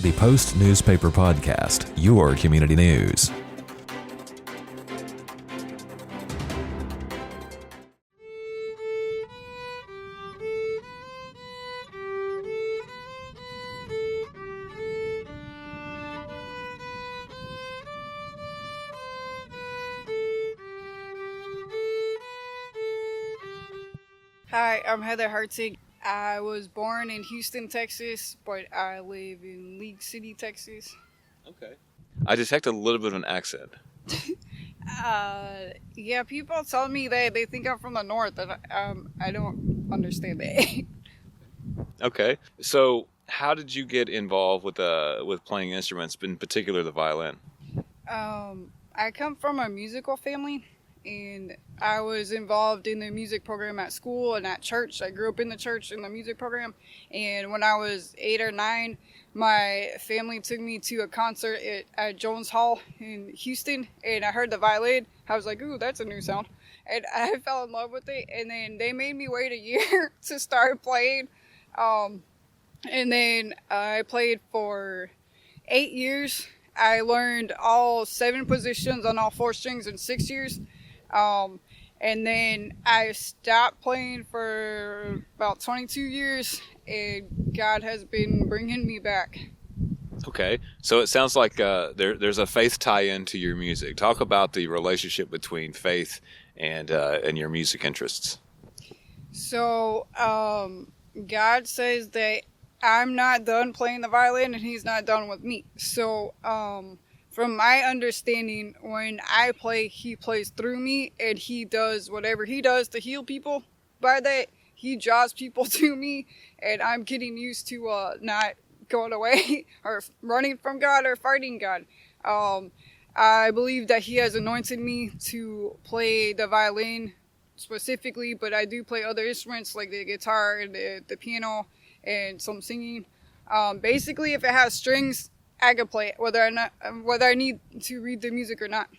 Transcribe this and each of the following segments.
The Post Newspaper Podcast, your community news. Hi, I'm Heather Hartig. I was born in Houston, Texas, but I live in League City, Texas. Okay. I detect a little bit of an accent. Yeah, people tell me that they think I'm from the north, and I don't understand that. Okay. So, how did you get involved with playing instruments, in particular the violin? I come from a musical family, and I was involved in the music program at school and at church. I grew up in the church in the music program, and when I was 8 or 9, my family took me to a concert at Jones Hall in Houston, and I heard the violin. I was like, ooh, that's a new sound. And I fell in love with it, and then they made me wait a year to start playing. And then I played for 8 years. I learned all 7 positions on all 4 strings in 6 years. And then I stopped playing for about 22 years, and God has been bringing me back. Okay. So it sounds like there's a faith tie-in to your music. Talk about the relationship between faith and your music interests. So, God says that I'm not done playing the violin, and He's not done with me. So, from my understanding, when I play, He plays through me, and He does whatever He does to heal people. By that, He draws people to me, and I'm getting used to not going away or running from God or fighting God. I believe that He has anointed me to play the violin specifically, but I do play other instruments like the guitar and the piano and some singing. Basically, if it has strings, I can play it, whether I need to read the music or not.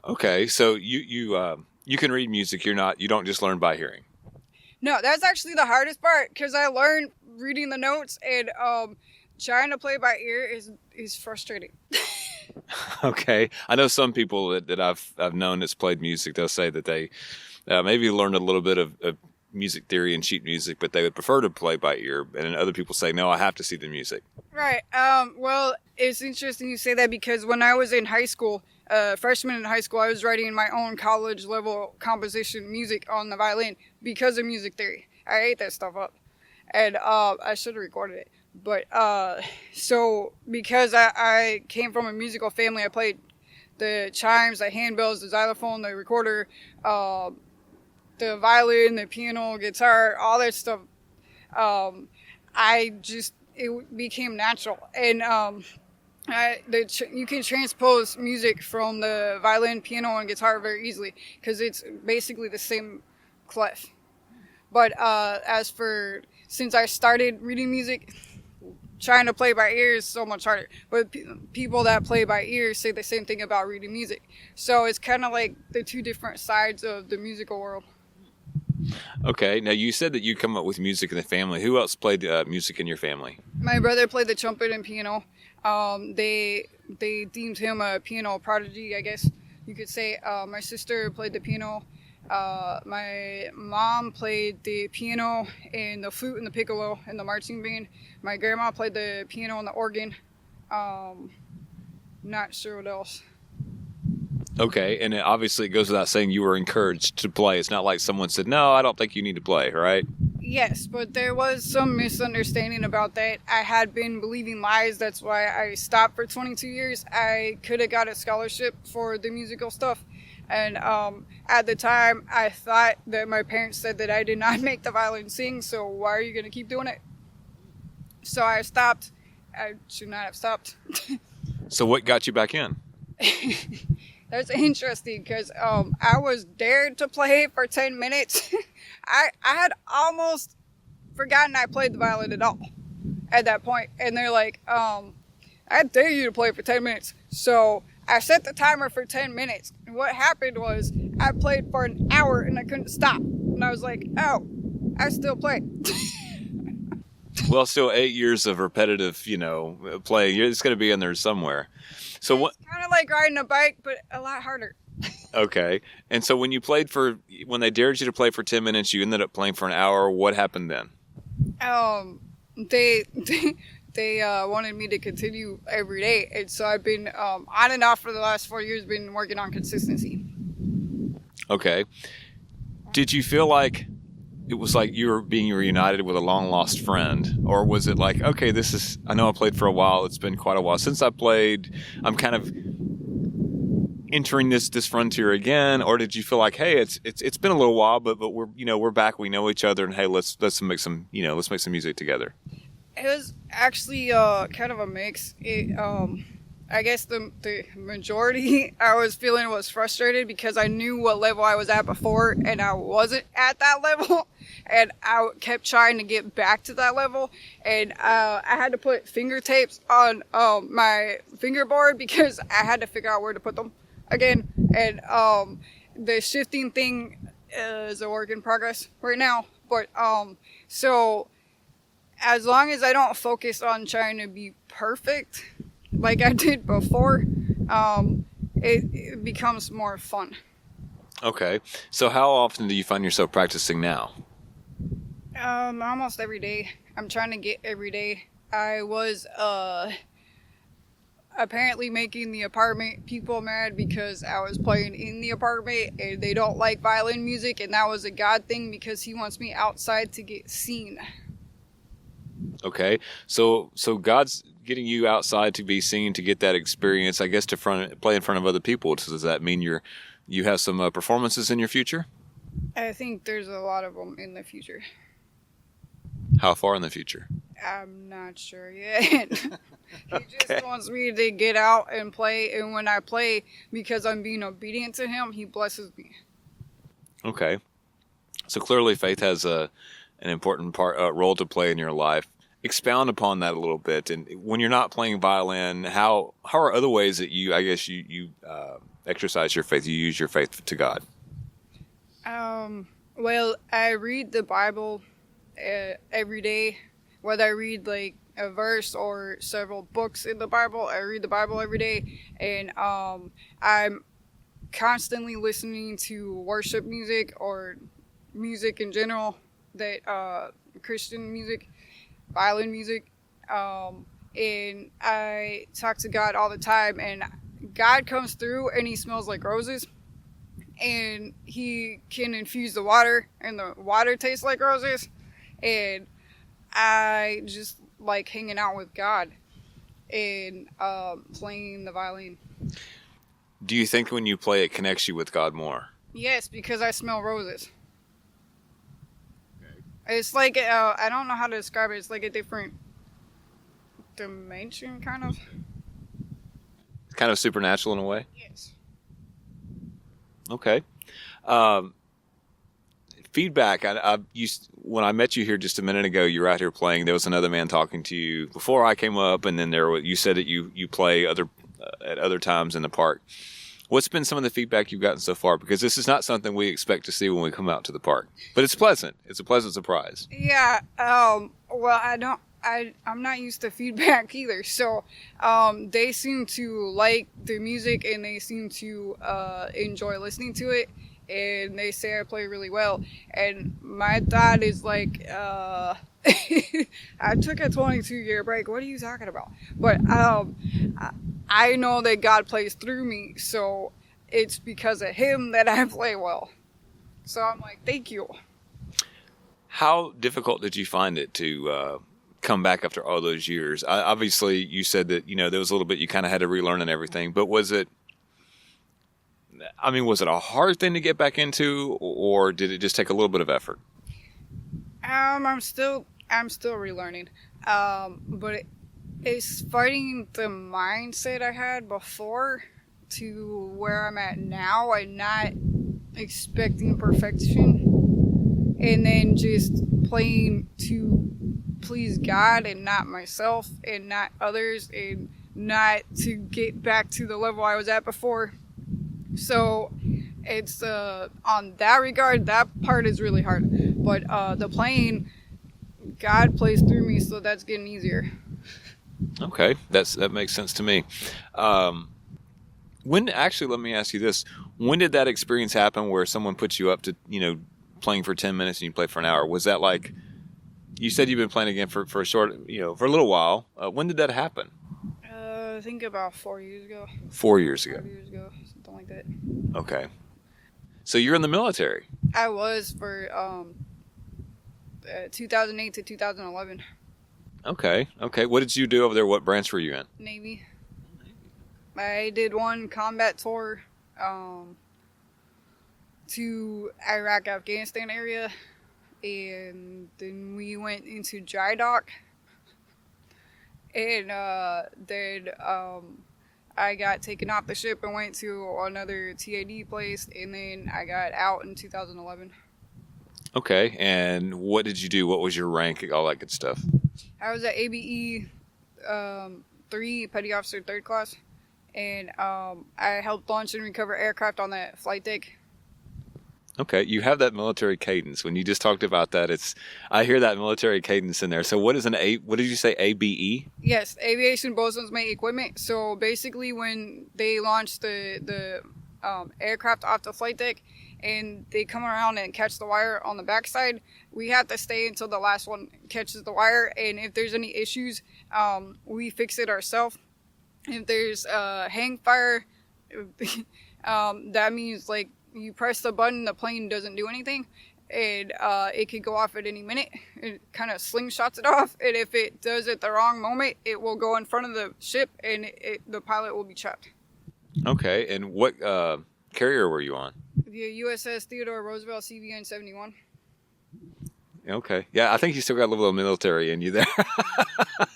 Okay, so you can read music. You don't just learn by hearing. No, that's actually the hardest part, because I learned reading the notes, and trying to play by ear is frustrating. Okay, I know some people that I've known that's played music. They'll say that they maybe learned a little bit of music theory and sheet music, but they would prefer to play by ear. And then other people say, no, I have to see the music. Right. Well, it's interesting you say that, because when I was in high school, freshman in high school, I was writing my own college level composition music on the violin because of music theory. I ate that stuff up, and I should have recorded it. But so because I came from a musical family, I played the chimes, the handbells, the xylophone, the recorder, the violin, the piano, guitar, all that stuff. It became natural, and you can transpose music from the violin, piano, and guitar very easily, because it's basically the same clef. But since I started reading music, trying to play by ear is so much harder. But people that play by ear say the same thing about reading music. So it's kind of like the two different sides of the musical world. Okay, now you said that you come up with music in the family. Who else played music in your family? My brother played the trumpet and piano. They deemed him a piano prodigy, I guess you could say. My sister played the piano. My mom played the piano and the flute and the piccolo and the marching band. My grandma played the piano and the organ. Not sure what else. Okay, and obviously it goes without saying you were encouraged to play. It's not like someone said, no, I don't think you need to play, right? Yes, but there was some misunderstanding about that. I had been believing lies. That's why I stopped for 22 years. I could have got a scholarship for the musical stuff. And at the time, I thought that my parents said that I did not make the violin sing, so why are you going to keep doing it? So I stopped. I should not have stopped. So what got you back in? That's interesting, because I was dared to play for 10 minutes. I had almost forgotten I played the violin at all at that point. And they're like, I dare you to play for 10 minutes. So I set the timer for 10 minutes. And what happened was I played for an hour and I couldn't stop. And I was like, oh, I still play. Well, still 8 years of repetitive, playing. It's going to be in there somewhere. So what? It's kind of like riding a bike, but a lot harder. Okay. And so when they dared you to play for 10 minutes, you ended up playing for an hour. What happened then? They wanted me to continue every day, and so I've been on and off for the last 4 years, been working on consistency. Okay. Did you feel like it was like you were being reunited with a long lost friend, or was it like, okay, I know I played for a while. It's been quite a while since I played. I'm kind of entering this frontier again, or did you feel like, hey, it's been a little while, but we're back. We know each other, and hey, let's make some music together. It was actually kind of a mix. I guess the majority I was feeling was frustrated because I knew what level I was at before and I wasn't at that level, and I kept trying to get back to that level, and I had to put finger tapes on my fingerboard because I had to figure out where to put them again, and the shifting thing is a work in progress right now, but so as long as I don't focus on trying to be perfect like I did before, it becomes more fun. Okay. So how often do you find yourself practicing now? Almost every day. I'm trying to get every day. I was apparently making the apartment people mad because I was playing in the apartment and they don't like violin music, and that was a God thing because he wants me outside to get seen. Okay. So God's getting you outside to be seen, to get that experience, I guess, to play in front of other people. Does that mean you have some performances in your future? I think there's a lot of them in the future. How far in the future? I'm not sure yet. He just wants me to get out and play, and when I play, because I'm being obedient to him, he blesses me. Okay. So clearly faith has an important role to play in your life. Expound upon that a little bit. And when you're not playing violin, how are other ways that you exercise your faith, you use your faith to God? Well, I read the Bible every day. Whether I read like a verse or several books in the Bible, I read the Bible every day. And I'm constantly listening to worship music or music in general, that Christian music, violin music, and I talk to God all the time, and God comes through and he smells like roses, and he can infuse the water and the water tastes like roses, and I just like hanging out with God and playing the violin. Do you think when you play it connects you with God more? Yes, because I smell roses. It's like, I don't know how to describe it. It's like a different dimension, kind of. Kind of supernatural in a way? Yes. Okay. Feedback. When I met you here just a minute ago, you were out here playing. There was another man talking to you before I came up, and then you said that you play at other times in the park. What's been some of the feedback you've gotten so far? Because this is not something we expect to see when we come out to the park, but it's pleasant. It's a pleasant surprise. Yeah. Well, I'm not used to feedback either. So, they seem to like the music and they seem to enjoy listening to it, and they say I play really well. And my thought is like, I took a 22-year break. What are you talking about? But I know that God plays through me, so it's because of him that I play well. So I'm like, thank you. How difficult did you find it to come back after all those years? Obviously, you said that there was a little bit you kind of had to relearn and everything, but was it a hard thing to get back into, or did it just take a little bit of effort? I'm still relearning, but it's fighting the mindset I had before to where I'm at now, and not expecting perfection, and then just playing to please God and not myself and not others, and not to get back to the level I was at before. So it's on that regard, that part is really hard, but the playing, God plays through me, so that's getting easier. Okay, that makes sense to me. Let me ask you this: when did that experience happen where someone put you up to playing for 10 minutes and you play for an hour? Was that like you said you've been playing again for a short for a little while? When did that happen? I think about 4 years ago. 4 years ago. 4 years ago, something like that. Okay, so you're in the military. I was for 2008 to 2011. Okay. What did you do over there? What branch were you in? Navy. I did one combat tour to Iraq, Afghanistan area, and then we went into dry dock, and then I got taken off the ship and went to another TAD place, and then I got out in 2011. Okay, and what did you do? What was your rank? All that good stuff. I was at ABE 3, Petty Officer 3rd Class, and I helped launch and recover aircraft on that flight deck. Okay, you have that military cadence. When you just talked about that, I hear that military cadence in there. So what did you say, ABE? Yes, Aviation Bosun's Mate Equipment. So basically when they launch the aircraft off the flight deck and they come around and catch the wire on the backside, we have to stay until the last one catches the wire, and if there's any issues, we fix it ourselves. If there's hang fire, that means like you press the button, the plane doesn't do anything, and it could go off at any minute. It kind of slingshots it off, and if it does at the wrong moment, it will go in front of the ship, and the pilot will be trapped. Okay, and what carrier were you on? The USS Theodore Roosevelt CVN 71. Okay, yeah, I think you still got a little military in you there.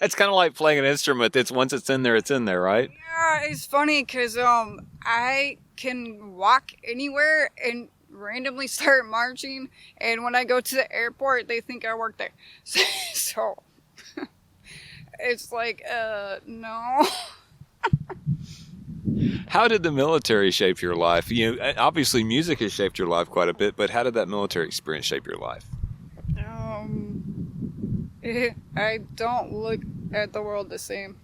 It's kind of like playing an instrument. Once it's in there, right? Yeah, it's funny because I can walk anywhere and randomly start marching, and when I go to the airport, they think I work there. So it's like, no. How did the military shape your life? Obviously music has shaped your life quite a bit, but how did that military experience shape your life? I don't look at the world the same.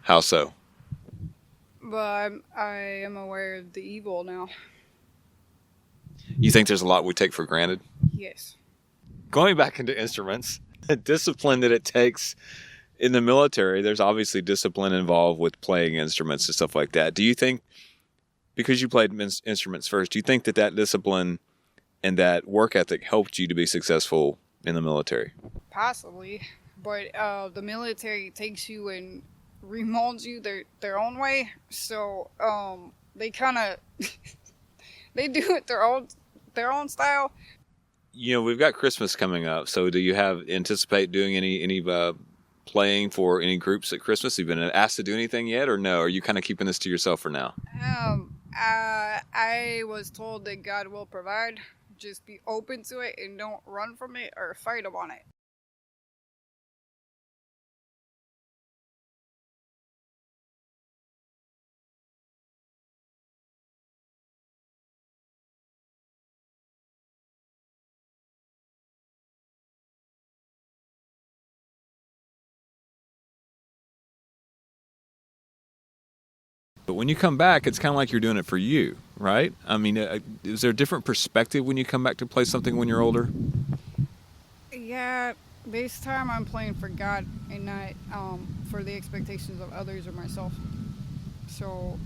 How so? But I am aware of the evil now. You think there's a lot we take for granted? Yes. Going back into instruments, the discipline that it takes in the military, there's obviously discipline involved with playing instruments and stuff like that. Do you think, because you played instruments first, do you think that discipline and that work ethic helped you to be successful in the military? Possibly, but the military takes you and remolds you their own way. So they kind of they do it their own style. We've got Christmas coming up. So do you anticipate doing any playing for any groups at Christmas? Have you been asked to do anything yet, or no? Are you kind of keeping this to yourself for now? I was told that God will provide. Just be open to it and don't run from it or fight him on it. But when you come back, it's kind of like you're doing it for you, right? I mean, is there a different perspective when you come back to play something when you're older? Yeah, this time I'm playing for God and not for the expectations of others or myself. So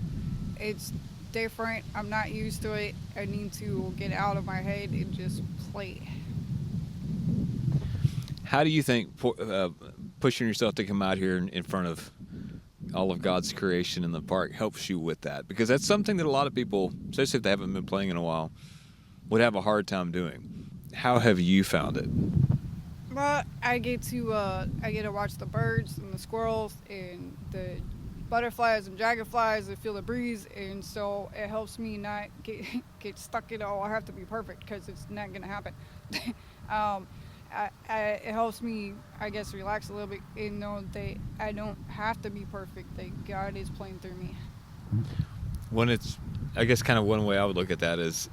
it's different. I'm not used to it. I need to get out of my head and just play. How do you think pushing yourself to come out here in front of all of God's creation in the park helps you with that? Because that's something that a lot of people, especially if they haven't been playing in a while, would have a hard time doing. How have you found it? But I get to watch the birds and the squirrels and the butterflies and dragonflies and feel the breeze, and so it helps me not get stuck in, I have to be perfect, because it's not gonna happen. It helps me, I guess, relax a little bit and know that I don't have to be perfect, that God is playing through me. I guess kind of one way I would look at that is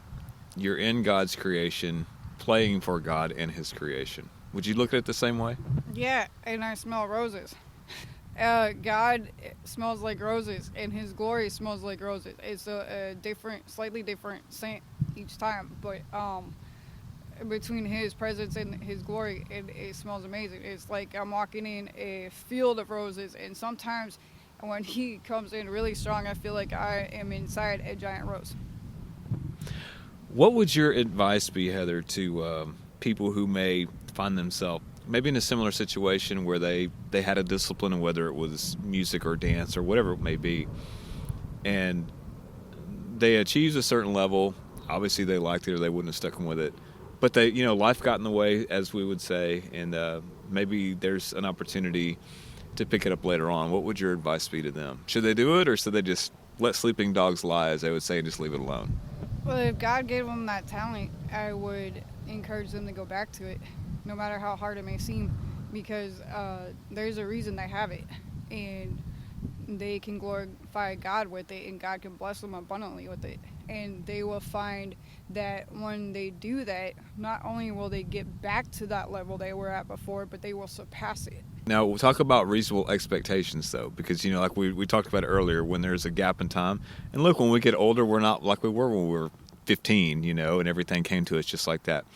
you're in God's creation, playing for God and his creation. Would you look at it the same way? Yeah, and I smell roses. God smells like roses, and His glory smells like roses. It's a different, slightly different scent each time, but between His presence and His glory, it smells amazing. It's like I'm walking in a field of roses, and sometimes when He comes in really strong, I feel like I am inside a giant rose. What would your advice be, Heather, to people who may find themselves maybe in a similar situation where they had a discipline, and whether it was music or dance or whatever it may be, and they achieved a certain level? Obviously, they liked it, or they wouldn't have stuck with it. But they, life got in the way, as we would say, and maybe there's an opportunity to pick it up later on. What would your advice be to them? Should they do it, or should they just let sleeping dogs lie, as they would say, and just leave it alone? Well, if God gave them that talent, I would encourage them to go back to it, no matter how hard it may seem, because there's a reason they have it, and they can glorify God with it, and God can bless them abundantly with it. And they will find that when they do that, not only will they get back to that level they were at before, but they will surpass it. Now, we'll talk about reasonable expectations, though, because, like we talked about earlier, when there's a gap in time. And look, when we get older, we're not like we were when we were 15, and everything came to us just like that.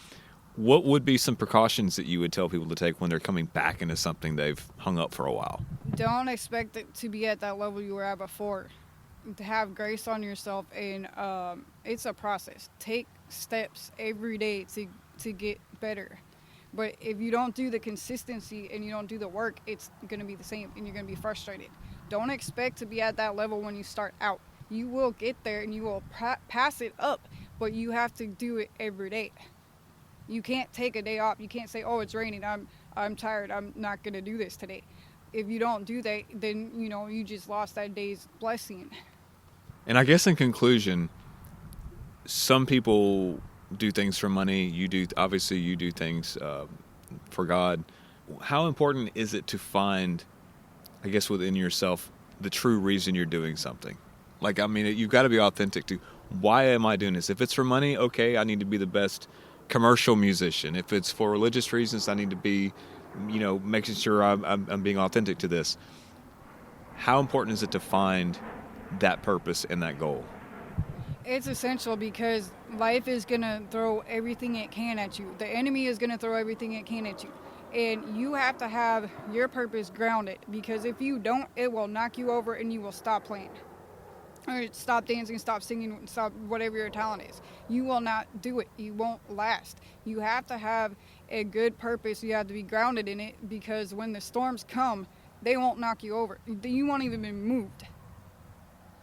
What would be some precautions that you would tell people to take when they're coming back into something they've hung up for a while? Don't expect it to be at that level you were at before. To have grace on yourself, and it's a process. Take steps every day to get better. But if you don't do the consistency and you don't do the work, it's going to be the same, and you're going to be frustrated. Don't expect to be at that level when you start out. You will get there, and you will pass it up, but you have to do it every day. You can't take a day off. You can't say, "Oh, it's raining. I'm tired. I'm not going to do this today." If you don't do that, then you just lost that day's blessing. And I guess in conclusion, some people do things for money. You do things for God. How important is it to find, I guess, within yourself, the true reason you're doing something? Like, you've got to be authentic to, why am I doing this? If it's for money, okay, I need to be the best commercial musician. If it's for religious reasons, I need to be, making sure I'm being authentic to this. How important is it to find that purpose and that goal? It's essential, because life is going to throw everything it can at you. The enemy is going to throw everything it can at you. And you have to have your purpose grounded, because if you don't, it will knock you over and you will stop playing. Or stop dancing, stop singing, stop whatever your talent is. You will not do it. You won't last. You have to have a good purpose. You have to be grounded in it, because when the storms come, they won't knock you over. You won't even be moved.